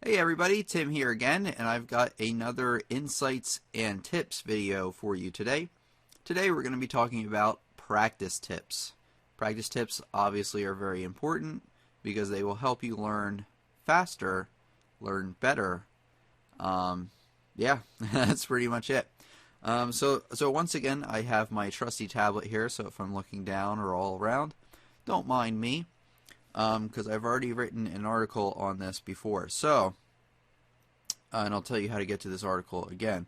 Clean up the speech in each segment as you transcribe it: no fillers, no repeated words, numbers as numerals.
Hey everybody, Tim here again, and I've got another insights and tips video for you today. Today we're going to be talking about practice tips. Practice tips obviously are very important because they will help you learn faster, learn better. Yeah, that's pretty much it. So once again, I have my trusty tablet here, so if I'm looking down or all around, don't mind me. Because I've already written an article on this before. So, and I'll tell you how to get to this article again.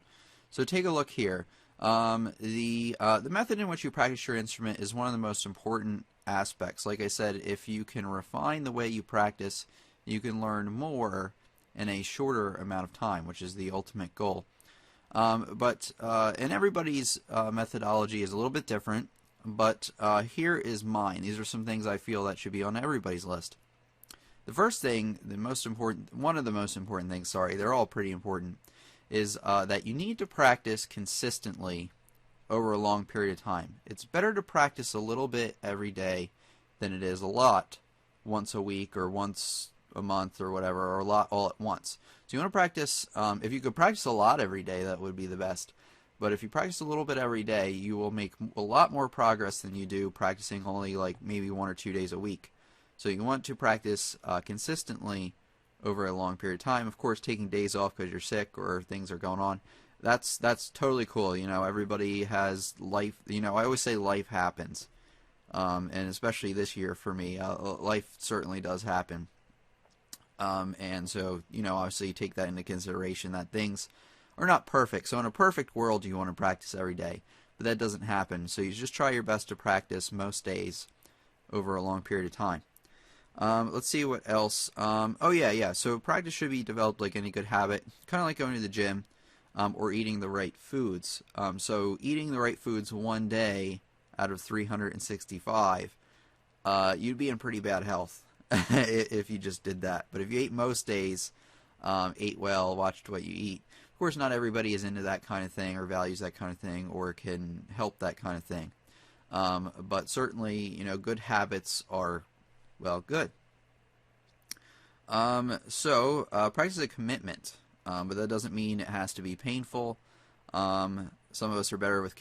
So take a look here. The method in which you practice your instrument is one of the most important aspects. Like I said, if you can refine the way you practice, you can learn more in a shorter amount of time, which is the ultimate goal. And everybody's methodology is a little bit different. But here is mine. These are some things I feel that should be on everybody's list. The first thing, one of the most important things, they're all pretty important, is that you need to practice consistently over a long period of time. It's better to practice a little bit every day than it is a lot once a week or once a month or whatever, or a lot all at once. So you want to practice, if you could practice a lot every day, that would be the best. But if you practice a little bit every day, you will make a lot more progress than you do practicing only like maybe 1 or 2 days a week. So you want to practice consistently over a long period of time. Of course, taking days off because you're sick or things are going on, that's totally cool. You know, everybody has life. You know, I always say life happens, and especially this year for me, life certainly does happen. And so, you know, obviously you take that into consideration that things are not perfect. So in a perfect world, you want to practice every day, but that doesn't happen. So you just try your best to practice most days over a long period of time. Let's see what else. Oh yeah. So practice should be developed like any good habit, kind of like going to the gym or eating the right foods. So eating the right foods one day out of 365, you'd be in pretty bad health if you just did that. But if you ate most days, ate well, watched what you eat. Of course, not everybody is into that kind of thing or values that kind of thing or can help that kind of thing. But certainly, you know, good habits are, well, good. Practice is a commitment, but that doesn't mean it has to be painful. Some of us are better with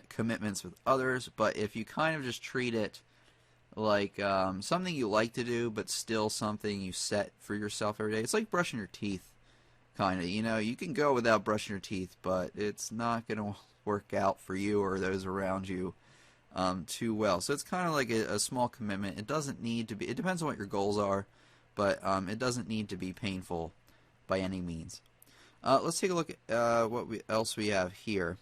commitments with others, but if you kind of just treat it like something you like to do, but still something you set for yourself every day, it's like brushing your teeth. Kind of, you know, you can go without brushing your teeth, but it's not going to work out for you or those around you too well. So it's kind of like a small commitment. It doesn't need to be, it depends on what your goals are, but it doesn't need to be painful by any means. Let's take a look at what else we have here.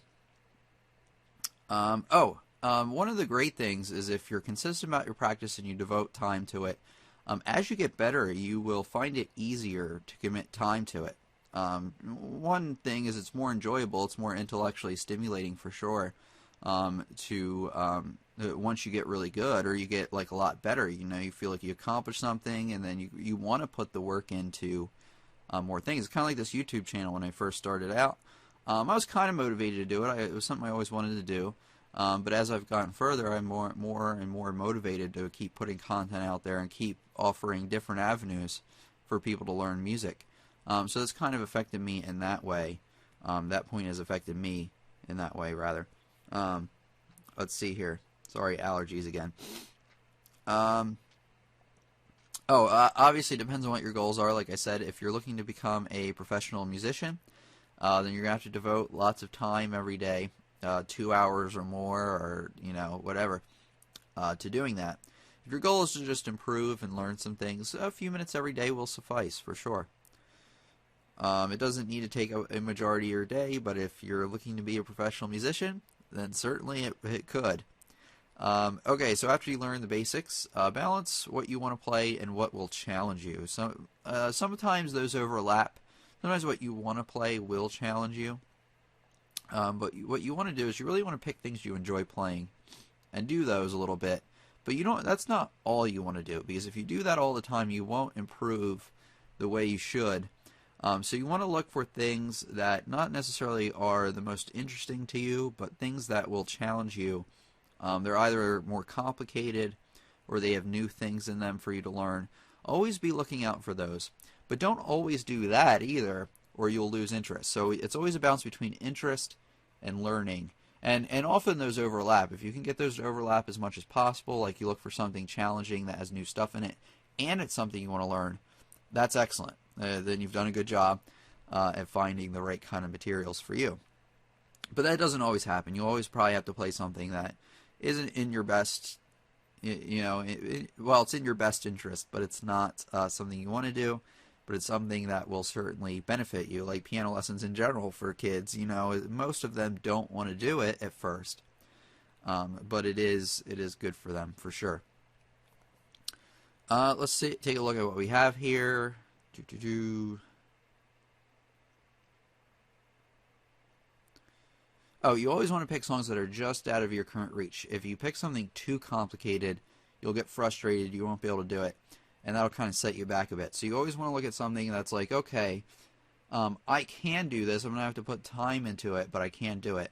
One of the great things is if you're consistent about your practice and you devote time to it, as you get better, you will find it easier to commit time to it. One thing is it's more enjoyable, it's more intellectually stimulating for sure, once you get really good or you get like a lot better, you know, you feel like you accomplished something and then you want to put the work into more things. It's kind of like this YouTube channel when I first started out. I was kind of motivated to do it. It was something I always wanted to do. But as I've gotten further, I'm more and more motivated to keep putting content out there and keep offering different avenues for people to learn music. So it's kind of affected me in that way. That point has affected me in that way, rather. Let's see here. Sorry, allergies again. Obviously it depends on what your goals are. Like I said, if you're looking to become a professional musician, then you're going to have to devote lots of time every day, 2 hours or more, or, you know, whatever, to doing that. If your goal is to just improve and learn some things, a few minutes every day will suffice, for sure. It doesn't need to take a majority of your day, but if you're looking to be a professional musician, then certainly it could. Okay, so after you learn the basics, balance what you want to play and what will challenge you. So, sometimes those overlap. Sometimes what you want to play will challenge you. But what you want to do is you really want to pick things you enjoy playing and do those a little bit. But that's not all you want to do, because if you do that all the time, you won't improve the way you should. So you want to look for things that not necessarily are the most interesting to you, but things that will challenge you. They're either more complicated or they have new things in them for you to learn. Always be looking out for those. But don't always do that either, or you'll lose interest. So it's always a balance between interest and learning. And often those overlap. If you can get those to overlap as much as possible, like you look for something challenging that has new stuff in it, and it's something you want to learn, that's excellent. Then you've done a good job at finding the right kind of materials for you. But that doesn't always happen. You always probably have to play something that isn't in your best, well, it's in your best interest, but it's not something you want to do, but it's something that will certainly benefit you, like piano lessons in general for kids. Most of them don't want to do it at first, but it is good for them for sure. Let's take a look at what we have here. Oh, you always want to pick songs that are just out of your current reach. If you pick something too complicated, you'll get frustrated, you won't be able to do it, and that'll kind of set you back a bit. So you always want to look at something that's like, okay, I can do this, I'm going to have to put time into it, but I can do it.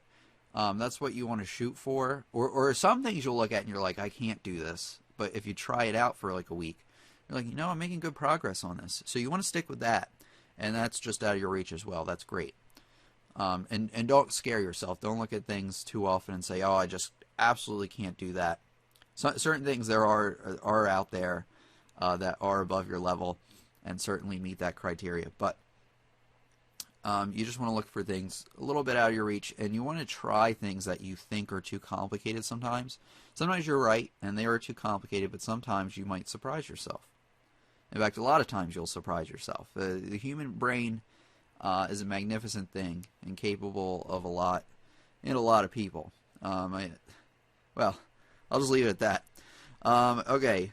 That's what you want to shoot for. Or some things you'll look at and you're like, I can't do this. But if you try it out for like a week, you're like, I'm making good progress on this. So you want to stick with that, and that's just out of your reach as well. That's great. And don't scare yourself. Don't look at things too often and say, oh, I just absolutely can't do that. Certain things there are out there that are above your level and certainly meet that criteria. But you just want to look for things a little bit out of your reach, and you want to try things that you think are too complicated sometimes. Sometimes you're right, and they are too complicated, but sometimes you might surprise yourself. In fact, a lot of times you'll surprise yourself. The human brain is a magnificent thing and capable of a lot in a lot of people. Well, I'll just leave it at that. Okay.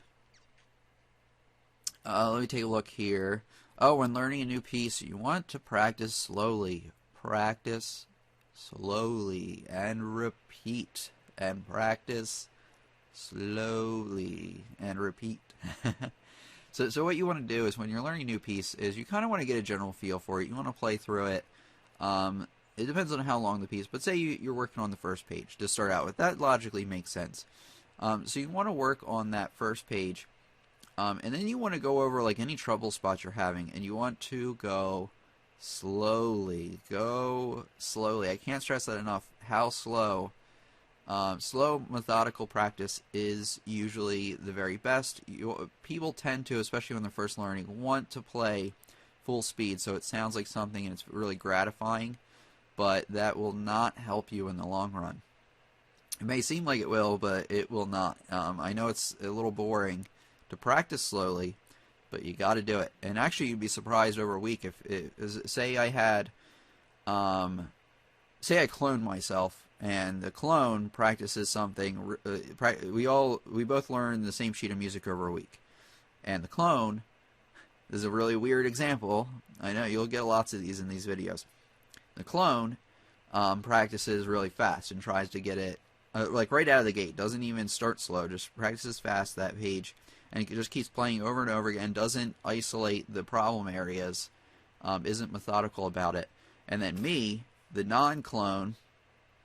Let me take a look here. Oh, when learning a new piece, you want to practice slowly. Practice slowly and repeat. And practice slowly and repeat. So what you want to do is when you're learning a new piece is you kind of want to get a general feel for it. You want to play through it. It depends on how long the piece, but say you're working on the first page to start out with. That logically makes sense. So you want to work on that first page, and then you want to go over like any trouble spots you're having, and you want to go slowly. Go slowly. I can't stress that enough, how slow. Slow, methodical practice is usually the very best. People tend to, especially when they're first learning, want to play full speed, so it sounds like something and it's really gratifying, but that will not help you in the long run. It may seem like it will, but it will not. I know it's a little boring to practice slowly, but you got to do it. And actually, you'd be surprised over a week say I cloned myself. And the clone practices something. We both learn the same sheet of music over a week, and the clone is a really weird example. I know you'll get lots of these in these videos. The clone practices really fast and tries to get it like right out of the gate. Doesn't even start slow. Just practices fast that page, and it just keeps playing over and over again. Doesn't isolate the problem areas. Isn't methodical about it. And then me, the non-clone.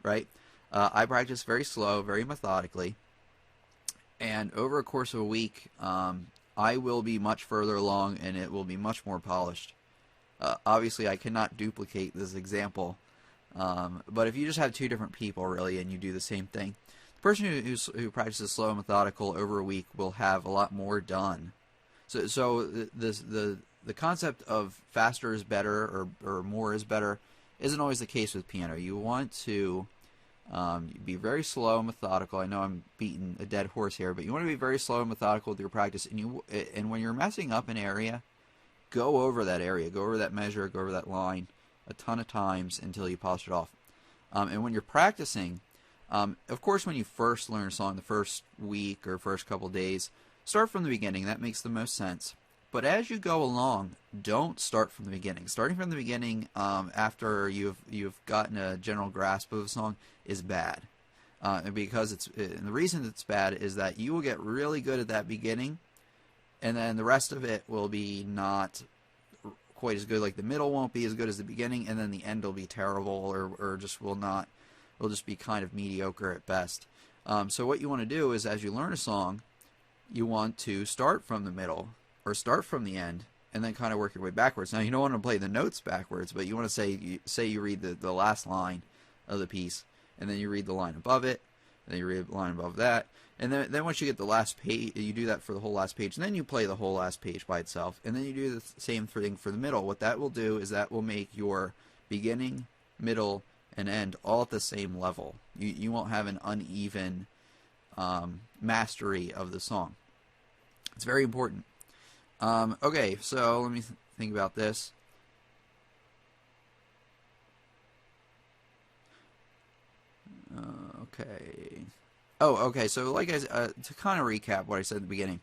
Right? I practice very slow, very methodically, and over a course of a week, I will be much further along, and it will be much more polished. Obviously, I cannot duplicate this example, but if you just have two different people, really, and you do the same thing, the person who practices slow and methodical over a week will have a lot more done. So the concept of faster is better or more is better isn't always the case with piano. You want to be very slow and methodical. I know I'm beating a dead horse here, but you want to be very slow and methodical with your practice. And when you're messing up an area, go over that area, go over that measure, go over that line a ton of times until you polish it off. And when you're practicing, of course, when you first learn a song, the first week or first couple days, start from the beginning. That makes the most sense. But as you go along, don't start from the beginning. Starting from the beginning after you've gotten a general grasp of a song is bad. Because the reason it's bad is that you will get really good at that beginning, and then the rest of it will be not quite as good. Like the middle won't be as good as the beginning, and then the end will be terrible or just will just be kind of mediocre at best. So what you want to do is as you learn a song, you want to start from the middle or start from the end and then kind of work your way backwards. Now, you don't want to play the notes backwards, but you want to say you read the last line of the piece, and then you read the line above it, and then you read the line above that, and then once you get the last page, you do that for the whole last page, and then you play the whole last page by itself, and then you do the same thing for the middle. What that will do is that will make your beginning, middle, and end all at the same level. You won't have an uneven mastery of the song. It's very important. Okay, so let me think about this. Okay. Oh, okay. So, like I said, to kind of recap what I said at the beginning,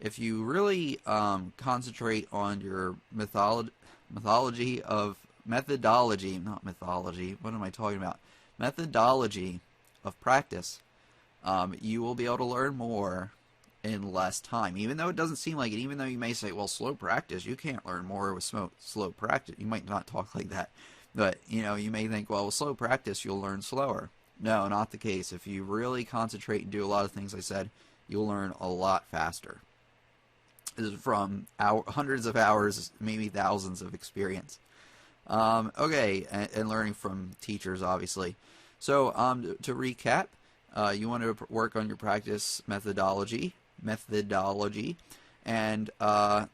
if you really concentrate on your methodology, not mythology. What am I talking about? Methodology of practice. You will be able to learn more in less time, even though it doesn't seem like it. Even though you may say, well, slow practice, you can't learn more with slow practice. You might not talk like that, but you may think, well, with slow practice you'll learn slower. No, not the case. If you really concentrate and do a lot of things I said, you'll learn a lot faster. This is from hundreds of hours, maybe thousands of experience. Okay, and learning from teachers, obviously. So to recap, you want to work on your practice methodology, and to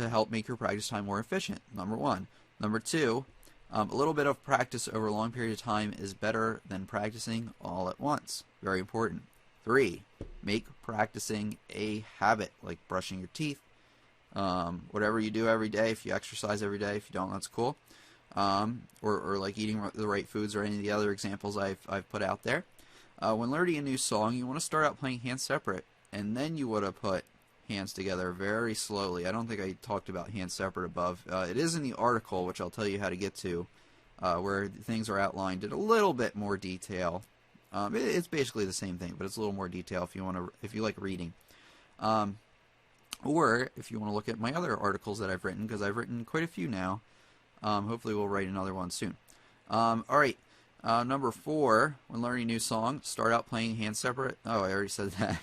help make your practice time more efficient, number one. Number two, a little bit of practice over a long period of time is better than practicing all at once. Very important. 3, make practicing a habit, like brushing your teeth. Whatever you do every day, if you exercise every day, if you don't, that's cool. Or like eating the right foods, or any of the other examples I've put out there. When learning a new song, you want to start out playing hands separate, and then you want to put hands together very slowly. I don't think I talked about hands separate above. It is in the article, which I'll tell you how to get to, where things are outlined in a little bit more detail. It's basically the same thing, but it's a little more detail if you like reading. Or if you want to look at my other articles that I've written, because I've written quite a few now. Hopefully we'll write another one soon. Alright, number 4, when learning a new song, start out playing hands separate. Oh, I already said that.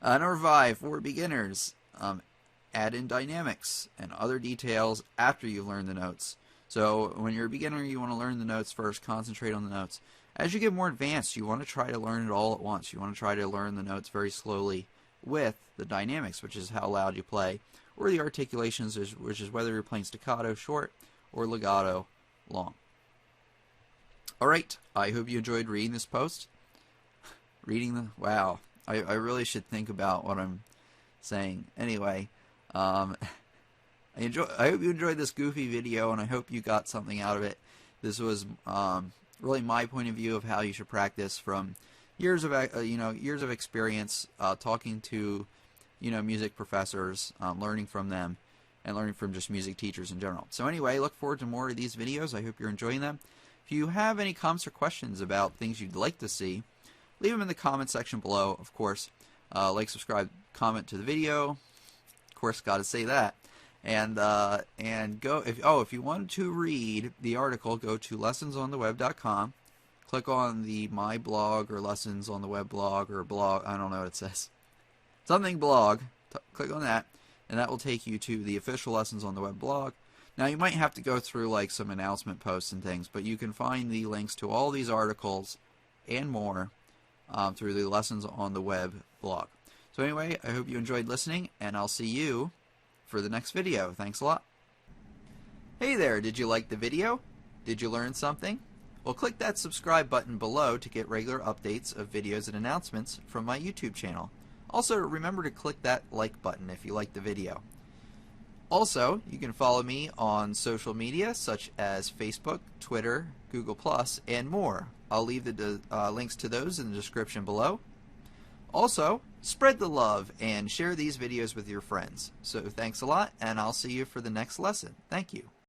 Number 5, for beginners, add in dynamics and other details after you learn the notes. So when you're a beginner, you want to learn the notes first, concentrate on the notes. As you get more advanced, you want to try to learn it all at once. You want to try to learn the notes very slowly with the dynamics, which is how loud you play, or the articulations, which is whether you're playing staccato short or legato long. Alright, I hope you enjoyed reading this post. Wow, I really should think about what I'm saying. Anyway, I hope you enjoyed this goofy video, and I hope you got something out of it. This was really my point of view of how you should practice from years of experience, talking to music professors, learning from them, and learning from just music teachers in general. So anyway, look forward to more of these videos. I hope you're enjoying them. If you have any comments or questions about things you'd like to see, leave them in the comment section below, of course. Like, subscribe, comment to the video. Of course, got to say that. And go if you wanted to read the article, go to lessonsontheweb.com. Click on the My Blog or Lessons on the Web blog or blog. I don't know what it says. Something blog. Click on that, and that will take you to the official Lessons on the Web blog. Now, you might have to go through like some announcement posts and things, but you can find the links to all these articles and more through the Lessons on the Web blog. So anyway, I hope you enjoyed listening, and I'll see you for the next video. Thanks a lot. Hey there, did you like the video? Did you learn something? Well, click that subscribe button below to get regular updates of videos and announcements from my YouTube channel. Also, remember to click that like button if you liked the video. Also, you can follow me on social media such as Facebook, Twitter, Google+, and more. I'll leave the links to those in the description below. Also, spread the love and share these videos with your friends. So thanks a lot, and I'll see you for the next lesson. Thank you.